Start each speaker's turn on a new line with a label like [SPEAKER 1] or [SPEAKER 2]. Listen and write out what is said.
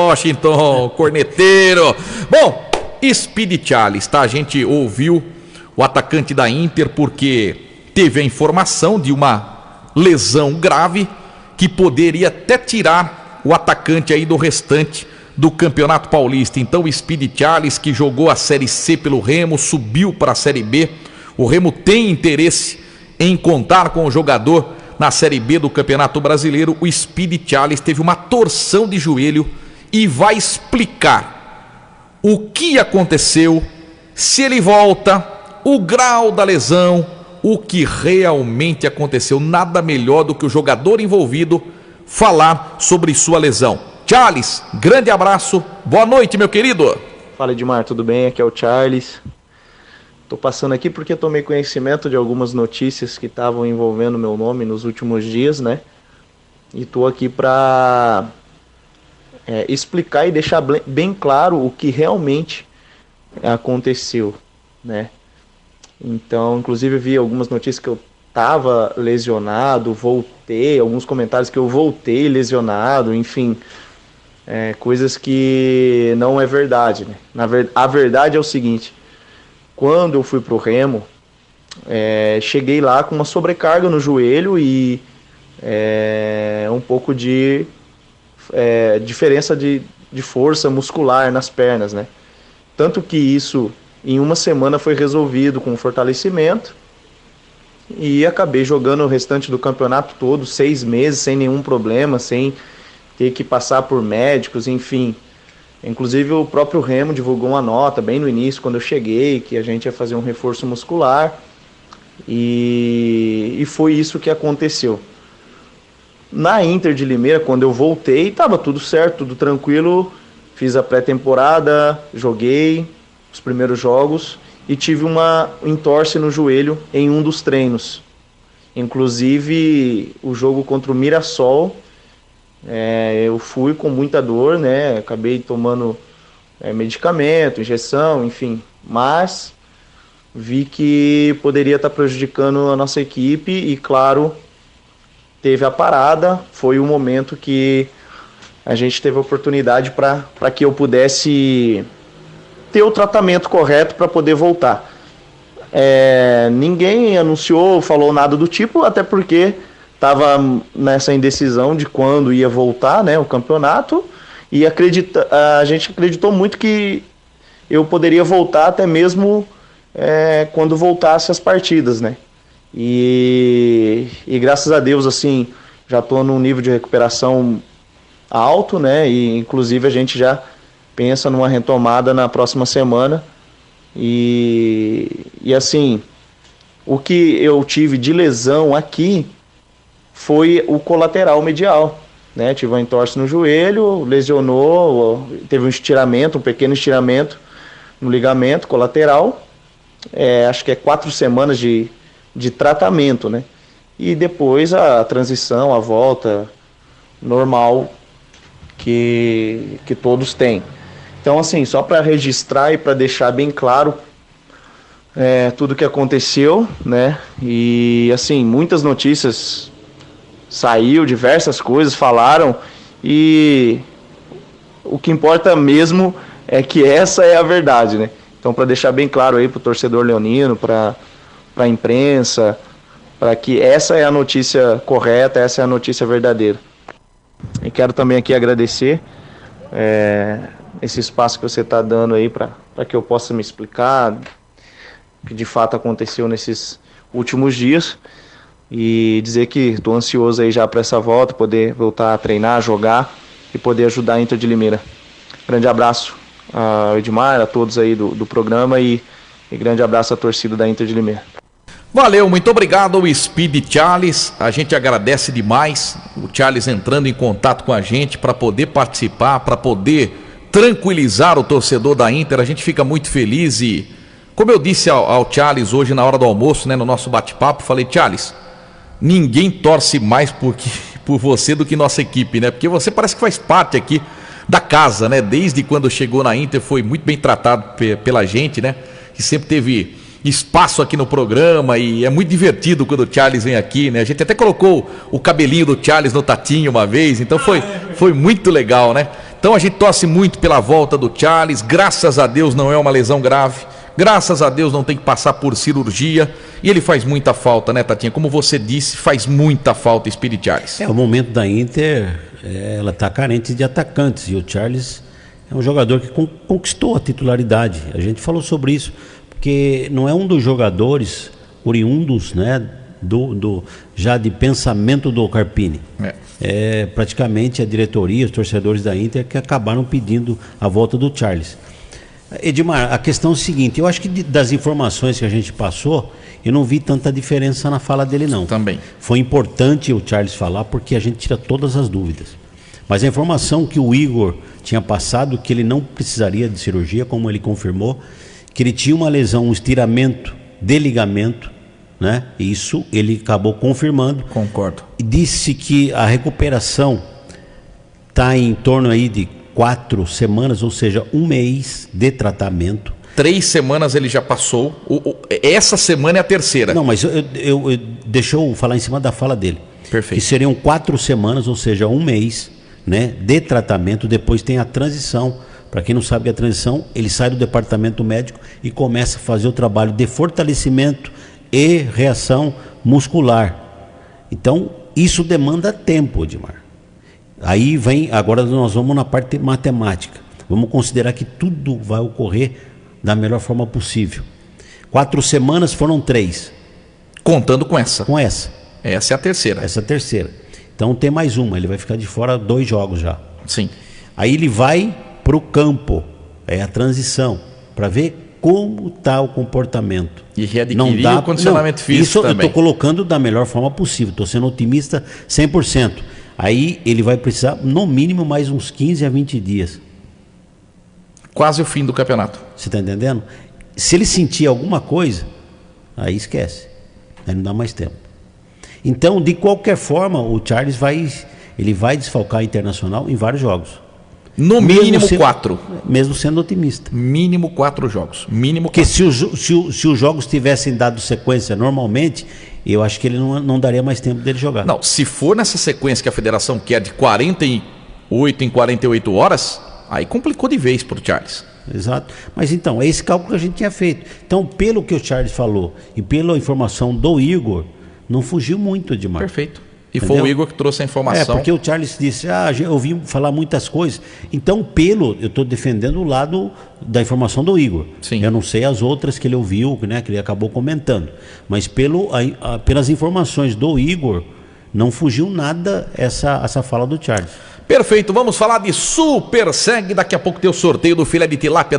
[SPEAKER 1] Washington, corneteiro. Bom, Speedy Charles, tá? A gente ouviu o atacante da Inter porque teve a informação de uma lesão grave que poderia até tirar o atacante aí do restante do Campeonato Paulista. Então o Speedy Charles, que jogou a Série C pelo Remo, subiu para a Série B. O Remo tem interesse em contar com o jogador na Série B do Campeonato Brasileiro. O Speedy Charles teve uma torção de joelho e vai explicar o que aconteceu, se ele volta, o grau da lesão, o que realmente aconteceu. Nada melhor do que o jogador envolvido falar sobre sua lesão. Charles, grande abraço, boa noite, meu querido.
[SPEAKER 2] Fala, Edmar, tudo bem? Aqui é o Charles. Tô passando aqui porque tomei conhecimento de algumas notícias que estavam envolvendo meu nome nos últimos dias, né? E tô aqui para explicar e deixar bem claro o que realmente aconteceu, né? Então, inclusive eu vi algumas notícias que eu tava lesionado, voltei, alguns comentários que eu voltei lesionado, enfim, coisas que não é verdade, né? A verdade é o seguinte: quando eu fui pro Remo, cheguei lá com uma sobrecarga no joelho e um pouco de diferença de força muscular nas pernas, né? Tanto que isso em uma semana foi resolvido com fortalecimento e acabei jogando o restante do campeonato todo, 6 meses, sem nenhum problema, sem ter que passar por médicos, enfim. Inclusive o próprio Remo divulgou uma nota bem no início, quando eu cheguei, que a gente ia fazer um reforço muscular, e foi isso que aconteceu. Na Inter de Limeira, quando eu voltei, estava tudo certo, tudo tranquilo, fiz a pré-temporada, joguei os primeiros jogos e tive uma entorse no joelho em um dos treinos. Inclusive o jogo contra o Mirassol, eu fui com muita dor, né? Acabei tomando medicamento, injeção, enfim, mas vi que poderia estar prejudicando a nossa equipe e, claro, teve a parada. Foi o momento que a gente teve a oportunidade para que eu pudesse ter o tratamento correto para poder voltar. Ninguém anunciou, falou nada do tipo, até porque estava nessa indecisão de quando ia voltar, né, o campeonato, e a gente acreditou muito que eu poderia voltar até mesmo quando voltasse as partidas, né? E graças a Deus, assim, já estou num nível de recuperação alto, né? E inclusive a gente já pensa numa retomada na próxima semana. E assim, o que eu tive de lesão aqui foi o colateral medial, né? Tive uma entorse no joelho, lesionou, teve um pequeno estiramento no ligamento colateral. Acho que 4 semanas de tratamento, né? E depois a transição, a volta normal que todos têm. Então, assim, só para registrar e para deixar bem claro tudo que aconteceu, né? E, assim, muitas notícias saiu, diversas coisas falaram, e o que importa mesmo é que essa é a verdade, né? Então, para deixar bem claro aí para o torcedor leonino, para a imprensa, para que essa é a notícia correta, essa é a notícia verdadeira. E quero também aqui agradecer esse espaço que você está dando aí para que eu possa me explicar o que de fato aconteceu nesses últimos dias, e dizer que estou ansioso aí já para essa volta, poder voltar a treinar, jogar e poder ajudar a Inter de Limeira. Grande abraço ao Edmar, a todos aí do programa, e grande abraço à torcida da Inter de Limeira.
[SPEAKER 1] Valeu, muito obrigado ao Speedy Charles, a gente agradece demais o Charles entrando em contato com a gente para poder participar, para poder tranquilizar o torcedor da Inter. A gente fica muito feliz e, como eu disse ao Charles hoje na hora do almoço, né, no nosso bate-papo, falei: Charles, ninguém torce mais por você do que nossa equipe, né? Porque você parece que faz parte aqui da casa, né? Desde quando chegou na Inter foi muito bem tratado pela gente, né? Que sempre teve espaço aqui no programa, e é muito divertido quando o Charles vem aqui, né? A gente até colocou o cabelinho do Charles no Tatinho uma vez, então foi muito legal, né? Então a gente torce muito pela volta do Charles. Graças a Deus não é uma lesão grave. Graças a Deus não tem que passar por cirurgia. E ele faz muita falta, né, Tatinha? Como você disse, faz muita falta Speedy Charles.
[SPEAKER 3] O momento da Inter, ela está carente de atacantes. E o Charles é um jogador que conquistou a titularidade. A gente falou sobre isso, porque não é um dos jogadores oriundos, né, já de pensamento do Carpini. Praticamente a diretoria, os torcedores da Inter que acabaram pedindo a volta do Charles. Edmar, a questão é o seguinte, eu acho que das informações que a gente passou, eu não vi tanta diferença na fala dele não.
[SPEAKER 1] Também.
[SPEAKER 3] Foi importante o Charles falar porque a gente tira todas as dúvidas. Mas a informação que o Igor tinha passado, que ele não precisaria de cirurgia, como ele confirmou, que ele tinha uma lesão, um estiramento de ligamento, né? Isso ele acabou confirmando.
[SPEAKER 1] Concordo.
[SPEAKER 3] E disse que a recuperação está em torno aí de 4 semanas, ou seja, 1 mês de tratamento.
[SPEAKER 1] 3 semanas ele já passou. Essa semana é a terceira.
[SPEAKER 3] Não, mas deixa eu falar em cima da fala dele.
[SPEAKER 1] Perfeito.
[SPEAKER 3] Que seriam 4 semanas, ou seja, 1 mês, né, de tratamento. Depois tem a transição. Para quem não sabe a transição, ele sai do departamento médico e começa a fazer o trabalho de fortalecimento e reação muscular. Então, isso demanda tempo, Edmar. Aí vem, agora nós vamos na parte matemática. Vamos considerar que tudo vai ocorrer da melhor forma possível. 4 semanas foram 3.
[SPEAKER 1] Contando com essa.
[SPEAKER 3] Com essa.
[SPEAKER 1] Essa é a terceira.
[SPEAKER 3] Essa é a terceira. Então tem mais uma, ele vai ficar de fora 2 jogos já.
[SPEAKER 1] Sim.
[SPEAKER 3] Aí ele vai para o campo, é a transição, para ver como está o comportamento.
[SPEAKER 1] E readquirir o condicionamento físico
[SPEAKER 3] isso
[SPEAKER 1] também.
[SPEAKER 3] Eu estou colocando da melhor forma possível, estou sendo otimista 100%. Aí ele vai precisar, no mínimo, mais uns 15 a 20 dias.
[SPEAKER 1] Quase o fim do campeonato.
[SPEAKER 3] Você está entendendo? Se ele sentir alguma coisa, aí esquece. Aí não dá mais tempo. Então, de qualquer forma, o Charles vai desfalcar a Internacional em vários jogos.
[SPEAKER 1] No mínimo 4.
[SPEAKER 3] Mesmo sendo otimista.
[SPEAKER 1] Mínimo 4 jogos. Mínimo 4.
[SPEAKER 3] Porque se os jogos tivessem dado sequência normalmente, eu acho que ele não daria mais tempo dele jogar.
[SPEAKER 1] Não, se for nessa sequência que a federação quer de 48 em 48 horas, aí complicou de vez pro Charles.
[SPEAKER 3] Exato. Mas então, é esse cálculo que a gente tinha feito. Então, pelo que o Charles falou e pela informação do Igor, não fugiu muito, Edmar.
[SPEAKER 1] Perfeito. E
[SPEAKER 3] Entendeu?
[SPEAKER 1] foi o Igor que trouxe a informação.
[SPEAKER 3] Porque o Charles disse, eu ouvi falar muitas coisas. Então, eu estou defendendo o lado da informação do Igor.
[SPEAKER 1] Sim.
[SPEAKER 3] Eu não sei as outras que ele ouviu, né, que ele acabou comentando. Mas pelas informações do Igor, não fugiu nada essa fala do Charles.
[SPEAKER 1] Perfeito, vamos falar de Super Seg. Daqui a pouco tem o sorteio do filé de tilápia.